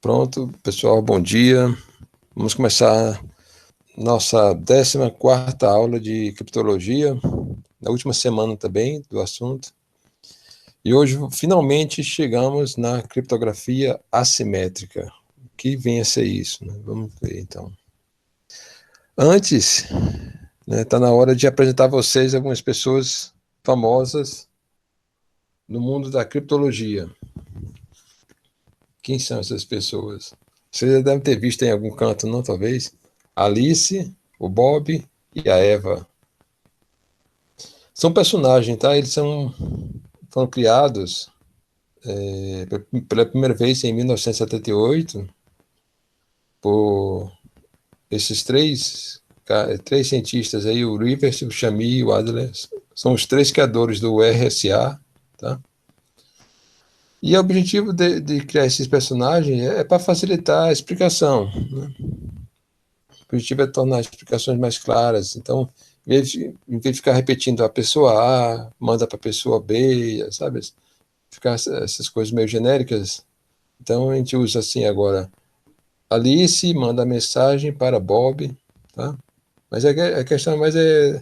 Pronto, pessoal, bom dia. Vamos começar nossa 14ª aula de criptologia, na última semana também do assunto. E hoje, finalmente, chegamos na criptografia assimétrica. O que vem a ser isso, né? Vamos ver, então. Antes, tá na hora de apresentar a vocês algumas pessoas famosas no mundo da criptologia. Quem são essas pessoas? Vocês já devem ter visto em algum canto, não? Talvez. Alice, o Bob e a Eva. São personagens, tá? Eles foram criados pela primeira vez em 1978 por esses três cientistas aí, o Rivers, o Chamy e o Adler. São os três criadores do RSA, tá? E o objetivo de criar esses personagens é para facilitar a explicação, né? O objetivo é tornar as explicações mais claras. Então, em vez de ficar repetindo a pessoa A, manda para a pessoa B, sabe? Ficar essas coisas meio genéricas. Então, a gente usa assim agora. Alice manda mensagem para Bob, tá? Mas a questão mais é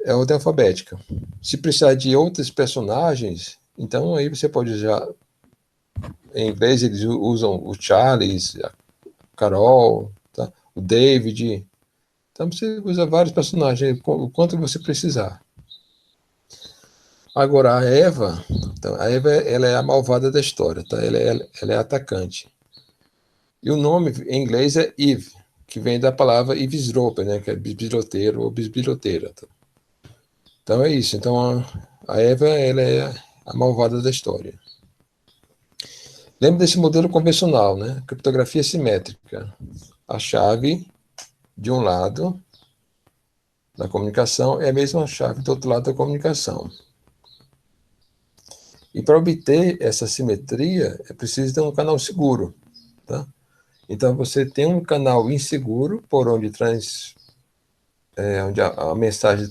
ordem alfabética. Se precisar de outros personagens, então aí você pode usar. Em inglês, eles usam o Charles, a Carol, tá? O David. Então você usa vários personagens, o quanto você precisar. Agora, a Eva, então, ela é a malvada da história, tá? Ela é atacante. E o nome em inglês é Eve, que vem da palavra eavesdropper, né? Que é bisbilhoteiro ou bisbilhoteira. Tá? Então é isso. Então a Eva, ela é a malvada da história. Lembra desse modelo convencional, né? Criptografia simétrica. A chave de um lado da comunicação é a mesma chave do outro lado da comunicação. E para obter essa simetria, é preciso ter um canal seguro. Tá? Então, você tem um canal inseguro por onde, onde a mensagem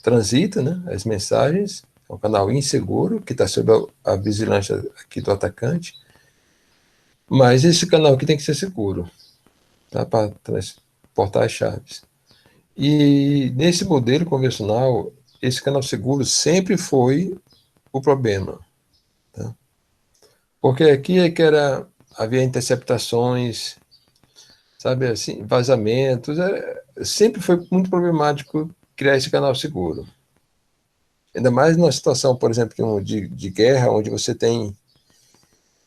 transita, né? As mensagens, é um canal inseguro, que está sob a vigilância aqui do atacante. Mas esse canal aqui tem que ser seguro, tá? Para transportar as chaves. E nesse modelo convencional, esse canal seguro sempre foi o problema. Tá? Porque aqui é que havia interceptações, sabe assim, vazamentos. Sempre foi muito problemático criar esse canal seguro. Ainda mais numa situação, por exemplo, de guerra, onde você tem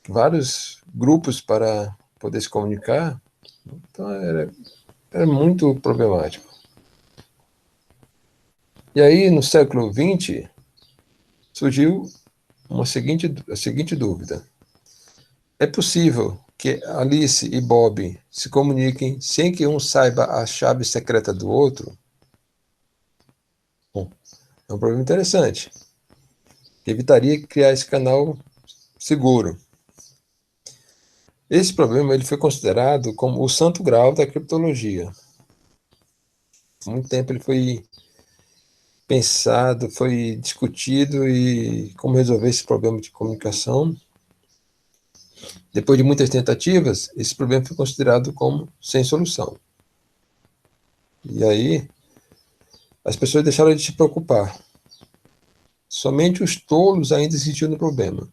vários grupos para poder se comunicar. Então, era muito problemático. E aí, no século XX, surgiu a seguinte dúvida. É possível que Alice e Bob se comuniquem sem que um saiba a chave secreta do outro? Bom, é um problema interessante, que evitaria criar esse canal seguro. Esse problema ele foi considerado como o santo grau da criptologia. Por muito tempo ele foi pensado, foi discutido e como resolver esse problema de comunicação. Depois de muitas tentativas, esse problema foi considerado como sem solução. E aí, as pessoas deixaram de se preocupar. Somente os tolos ainda insistiam no problema.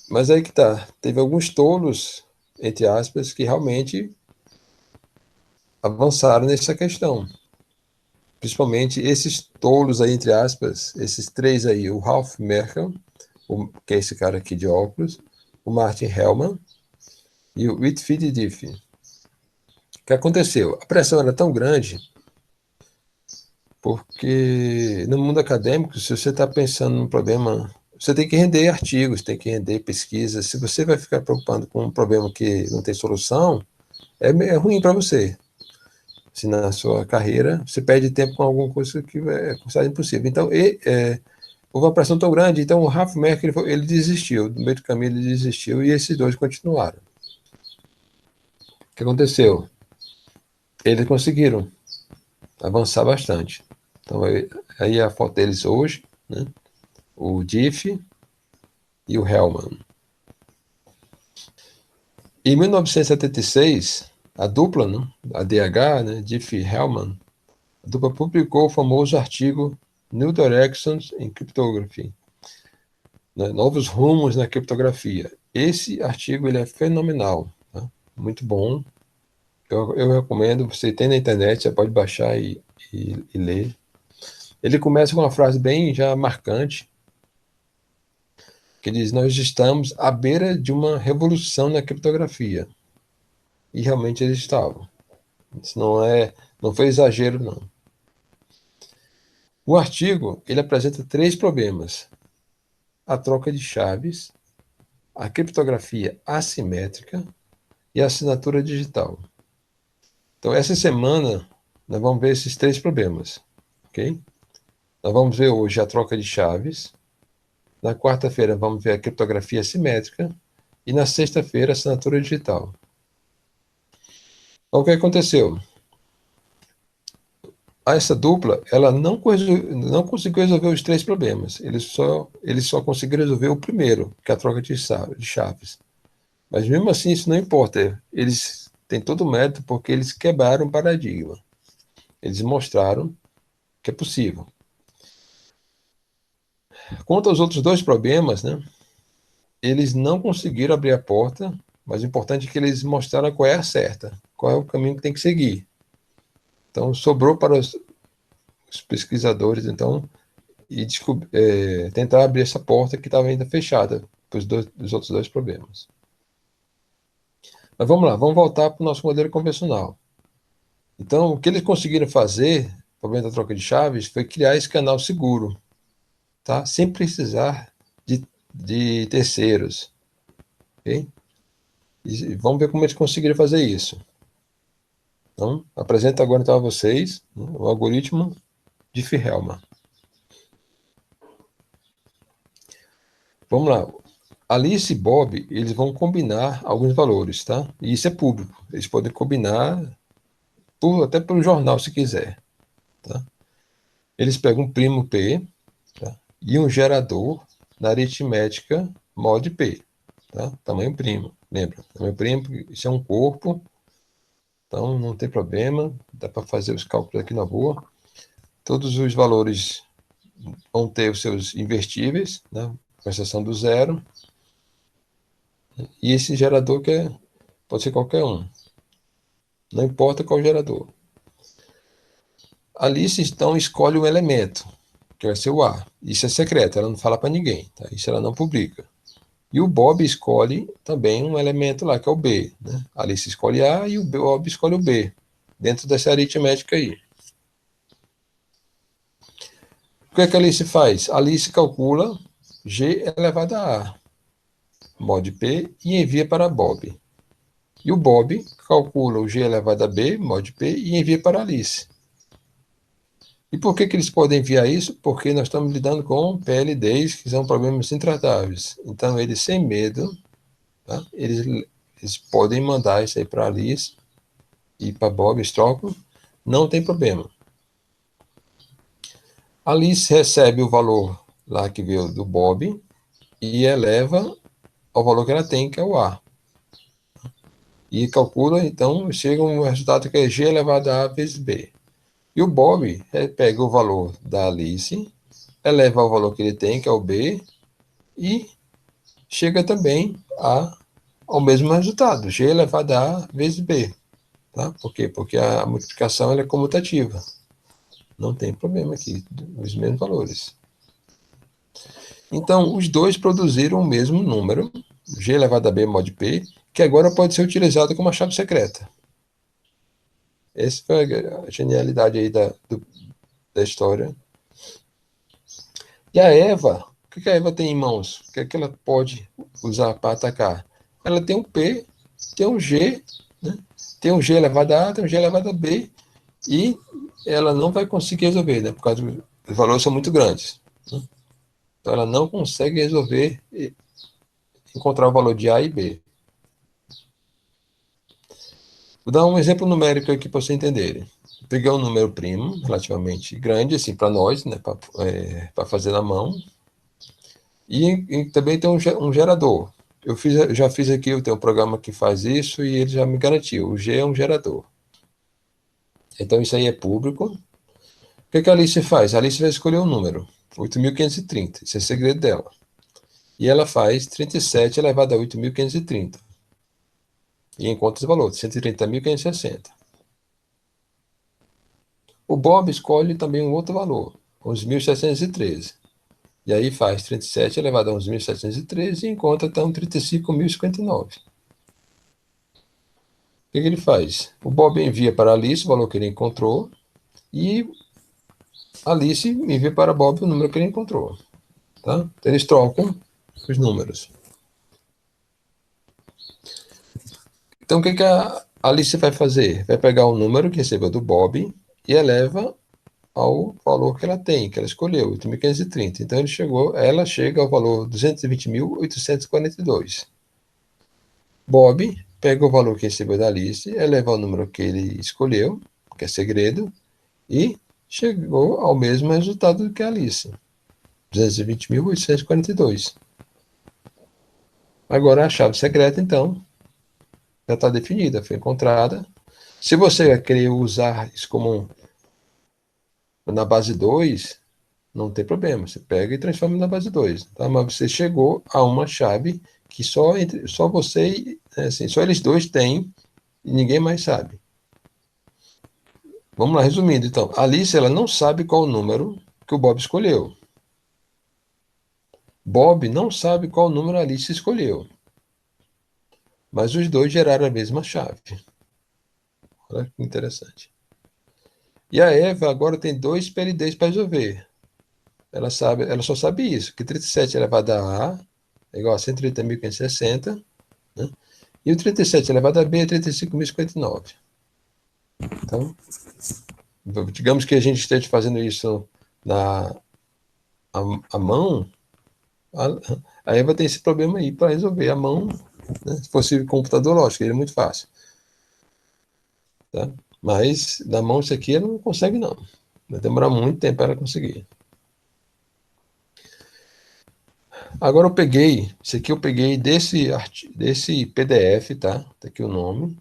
Mas aí que tá, teve alguns tolos, entre aspas, que realmente avançaram nessa questão. Principalmente esses tolos aí, entre aspas, esses três aí, o Ralph Merkel, que é esse cara aqui de óculos, o Martin Hellman e o Whitfield Diffie. O que aconteceu? A pressão era tão grande porque no mundo acadêmico, se você está pensando num problema, você tem que render artigos, tem que render pesquisas. Se você vai ficar preocupado com um problema que não tem solução, é ruim para você. Se na sua carreira você perde tempo com alguma coisa que é considerada impossível. Então, houve uma pressão tão grande, então o Ralph Merkel ele desistiu, no meio do caminho ele desistiu e esses dois continuaram. O que aconteceu? Eles conseguiram avançar bastante. Então, aí a foto deles hoje, né? O Diffie e o Hellman. Em 1976, a dupla, né, a DH, né, Diffie-Hellman, a dupla publicou o famoso artigo New Directions in Cryptography, né, Novos Rumos na Criptografia. Esse artigo ele é fenomenal, tá? Muito bom. Eu recomendo, você tem na internet, você pode baixar e ler. Ele começa com uma frase bem já marcante, que diz: nós estamos à beira de uma revolução na criptografia. E realmente eles estavam. Isso não foi exagero, não. O artigo, ele apresenta três problemas: a troca de chaves, a criptografia assimétrica e a assinatura digital. Então, essa semana, nós vamos ver esses três problemas, ok? Nós vamos ver hoje a troca de chaves. Na quarta-feira, vamos ver a criptografia assimétrica. E na sexta-feira, a assinatura digital. Então, o que aconteceu? Essa dupla, ela não conseguiu resolver os três problemas. Eles só conseguiram resolver o primeiro, que é a troca de chaves. Mas mesmo assim, isso não importa. Eles têm todo o mérito porque eles quebraram o paradigma. Eles mostraram que é possível. Quanto aos outros dois problemas, né, eles não conseguiram abrir a porta, mas o importante é que eles mostraram qual é a certa, qual é o caminho que tem que seguir. Então, sobrou para os pesquisadores, então, tentar abrir essa porta que estava ainda fechada para os outros dois problemas. Mas vamos lá, vamos voltar para o nosso modelo convencional. Então, o que eles conseguiram fazer, o problema da troca de chaves, foi criar esse canal seguro, tá? Sem precisar de terceiros. Okay? E vamos ver como eles conseguiram fazer isso. Então, apresento agora então a vocês, né, o algoritmo de Diffie-Hellman. Vamos lá. Alice e Bob, eles vão combinar alguns valores, tá? E isso é público. Eles podem combinar até pelo jornal, se quiser. Tá? Eles pegam um primo P, tá? E um gerador na aritmética mod P. Tá? Tamanho primo. Lembra? Tamanho primo, isso é um corpo. Então, não tem problema. Dá para fazer os cálculos aqui na boa. Todos os valores vão ter os seus invertíveis, né? Com exceção do zero. E esse gerador pode ser qualquer um. Não importa qual gerador. Alice, então, escolhe um elemento, que vai ser o A. Isso é secreto, ela não fala para ninguém. Tá? Isso ela não publica. E o Bob escolhe também um elemento lá, que é o B. Né? A Alice escolhe A e o Bob escolhe o B, dentro dessa aritmética aí. O que é que a Alice faz? A Alice calcula G elevado a A, mod P, e envia para Bob. E o Bob calcula o G elevado a B, mod P, e envia para Alice. E por que eles podem enviar isso? Porque nós estamos lidando com PLDs, que são problemas intratáveis. Então, eles, sem medo, tá? eles podem mandar isso aí para Alice e para Bob, eles trocam, não tem problema. Alice recebe o valor lá que veio do Bob e eleva ao valor que ela tem, que é o A. E calcula, então, chega um resultado que é G elevado a A vezes B. E o Bob pega o valor da Alice, eleva o valor que ele tem, que é o B, e chega também ao mesmo resultado, G elevado a A vezes B. Tá? Por quê? Porque a multiplicação ela é comutativa. Não tem problema aqui, os mesmos valores. Então, os dois produziram o mesmo número, G elevado a B mod P, que agora pode ser utilizado como a chave secreta. Essa foi a genialidade aí da história. E a Eva, o que a Eva tem em mãos? O que ela pode usar para atacar? Ela tem um P, tem um G, né? Tem um G elevado a A, tem um G elevado a B, e ela não vai conseguir resolver, né? Por causa dos valores são muito grandes. Né? Então ela não consegue resolver encontrar o valor de A e B. Vou dar um exemplo numérico aqui para vocês entenderem. Peguei um número primo, relativamente grande, assim, para nós, né, para fazer na mão. E também tem um gerador. eu já fiz aqui, eu tenho um programa que faz isso e ele já me garantiu. O G é um gerador. Então isso aí é público. O que que a Alice faz? A Alice vai escolher um número, 8.530. Esse é o segredo dela. E ela faz 37 elevado a 8.530. E encontra esse valor, 130.560. O Bob escolhe também um outro valor, 11.713. E aí faz 37 elevado a 11.713 e encontra então 35.059. O que que ele faz? O Bob envia para a Alice o valor que ele encontrou e a Alice envia para Bob o número que ele encontrou. Tá? Eles trocam os números. Então, o que que a Alice vai fazer? Vai pegar o número que recebeu do Bob e eleva ao valor que ela tem, que ela escolheu, 8.530. Então, ela chega ao valor 220.842. Bob pega o valor que recebeu da Alice, eleva ao número que ele escolheu, que é segredo, e chegou ao mesmo resultado que a Alice, 220.842. Agora, a chave secreta, então, já está definida, foi encontrada. Se você querer usar isso como na base 2, não tem problema. Você pega e transforma na base 2. Tá? Mas você chegou a uma chave que só você, assim, só eles dois têm e ninguém mais sabe. Vamos lá, resumindo, então. A Alice, ela não sabe qual o número que o Bob escolheu. Bob não sabe qual número a Alice escolheu. Mas os dois geraram a mesma chave. Olha que interessante. E a Eva agora tem dois PLDs para resolver. Ela só sabe isso, que 37 elevado a A é igual a 130.560, né? E o 37 elevado a B é 35.059. Então, digamos que a gente esteja fazendo isso na a mão, a Eva tem esse problema aí para resolver. A mão, né? Se fosse computador, lógico, ele é muito fácil. Tá? Mas na mão isso aqui ela não consegue, não. Vai demorar muito tempo para ela conseguir. Agora isso aqui eu peguei desse PDF, tá? Tá aqui o nome.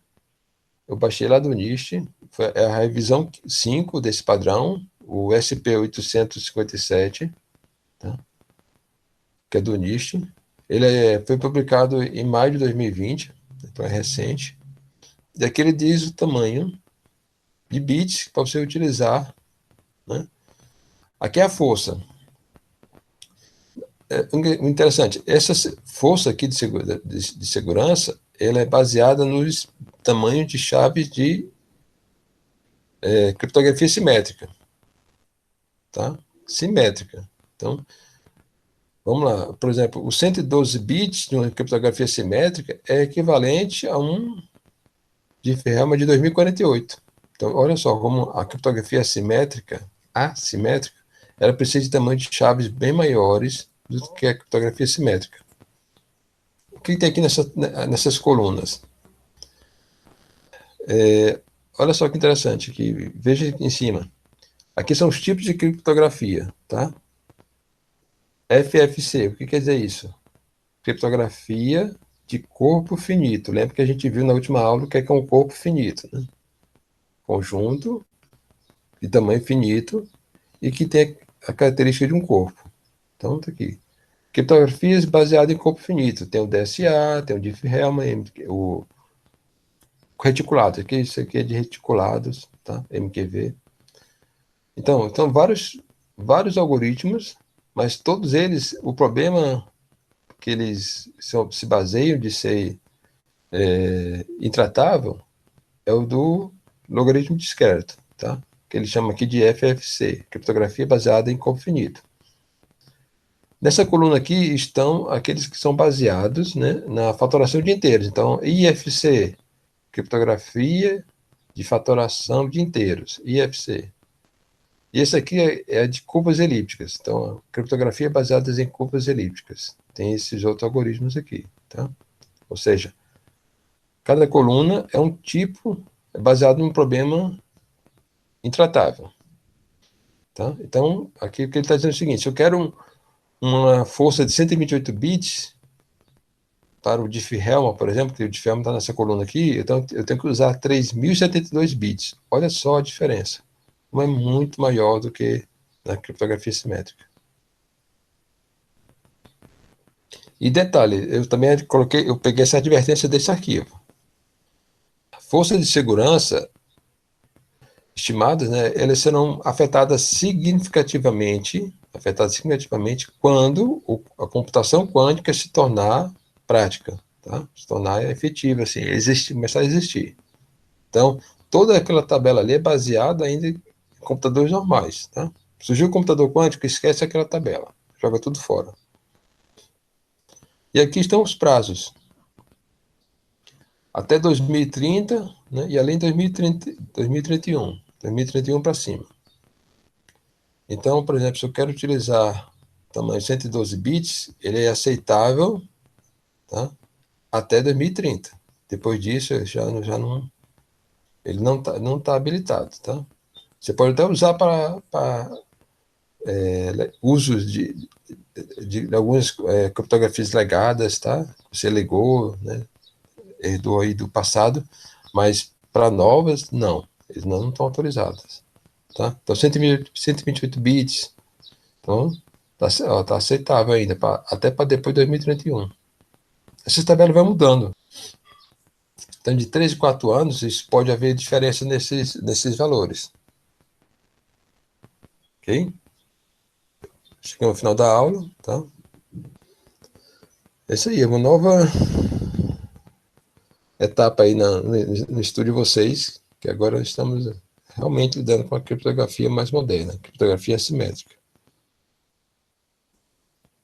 Eu baixei lá do NIST, é a revisão 5 desse padrão, o SP857, tá? Que é do NIST. Foi publicado em maio de 2020, então é recente. E aqui ele diz o tamanho de bits para você utilizar, né? Aqui é a força. O interessante, essa força aqui de segurança, ela é baseada nos tamanhos de chaves de criptografia simétrica, tá? Simétrica. Então, vamos lá. Por exemplo, os 112 bits de uma criptografia simétrica é equivalente a um de Ferrama de 2048. Então, olha só como a criptografia assimétrica, ela precisa de tamanhos de chaves bem maiores do que a criptografia simétrica. O que tem aqui nessas colunas? Olha só que interessante, aqui, veja aqui em cima. Aqui são os tipos de criptografia, tá? FFC, o que quer dizer isso? Criptografia de corpo finito. Lembra que a gente viu na última aula o que é um corpo finito, né? Conjunto de tamanho finito e que tem a característica de um corpo. Então, tá aqui. Criptografias baseadas em corpo finito. Tem o DSA, tem o Diffie-Hellman, o reticulado. Isso aqui é de reticulados, tá? MQV. Então vários algoritmos, mas todos eles, o problema que eles se baseiam de ser intratável é o do logaritmo discreto, tá? Que ele chama aqui de FFC, criptografia baseada em corpo finito. Nessa coluna aqui estão aqueles que são baseados, né, na fatoração de inteiros. Então, IFC, criptografia de fatoração de inteiros, IFC. E esse aqui é de curvas elípticas. Então, criptografia baseada em curvas elípticas. Tem esses outros algoritmos aqui, tá? Ou seja, cada coluna é um tipo baseado num problema intratável, tá? Então, aqui o que ele está dizendo é o seguinte: se eu quero uma força de 128 bits, para o Diffie-Hellman, por exemplo, que o Diffie-Hellman está nessa coluna aqui, então eu tenho que usar 3072 bits. Olha só a diferença. Uma é muito maior do que na criptografia simétrica. E detalhe, eu também coloquei, eu peguei essa advertência desse arquivo. Forças de segurança estimadas, né, elas serão afetadas significativamente quando a computação quântica se tornar prática, tá? Se tornar efetiva, assim, existir, começar a existir. Então, toda aquela tabela ali é baseada ainda em computadores normais, tá? Surgiu o computador quântico, esquece aquela tabela, joga tudo fora. E aqui estão os prazos. Até 2030, né, e além de 2030, 2031. 2031 para cima. Então, por exemplo, se eu quero utilizar tamanho 112 bits, ele é aceitável, tá, até 2030. Depois disso, já não, ele não tá habilitado. Tá? Você pode até usar para usos de algumas criptografias legadas, tá? Você legou, né? Herdou aí do passado, mas para novas, não. Eles não estão autorizados. Tá? Então, 128 bits. Então, tá aceitável ainda, até para depois de 2031. Essa tabela vai mudando. Então, de 3 e 4 anos, isso pode haver diferença nesses valores. Ok? Chegamos ao final da aula, tá? É isso aí, é uma nova etapa aí no estudo de vocês, que agora estamos realmente lidando com a criptografia mais moderna, a criptografia assimétrica.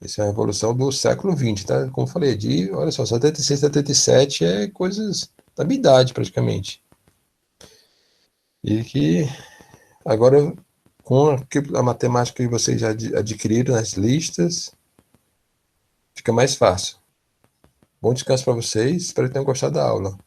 Essa é a revolução do século XX, tá? Como eu falei, olha só, 76, 77 é coisas da minha idade, praticamente. E que agora, com a matemática que vocês já adquiriram nas listas, fica mais fácil. Bom descanso para vocês, espero que tenham gostado da aula.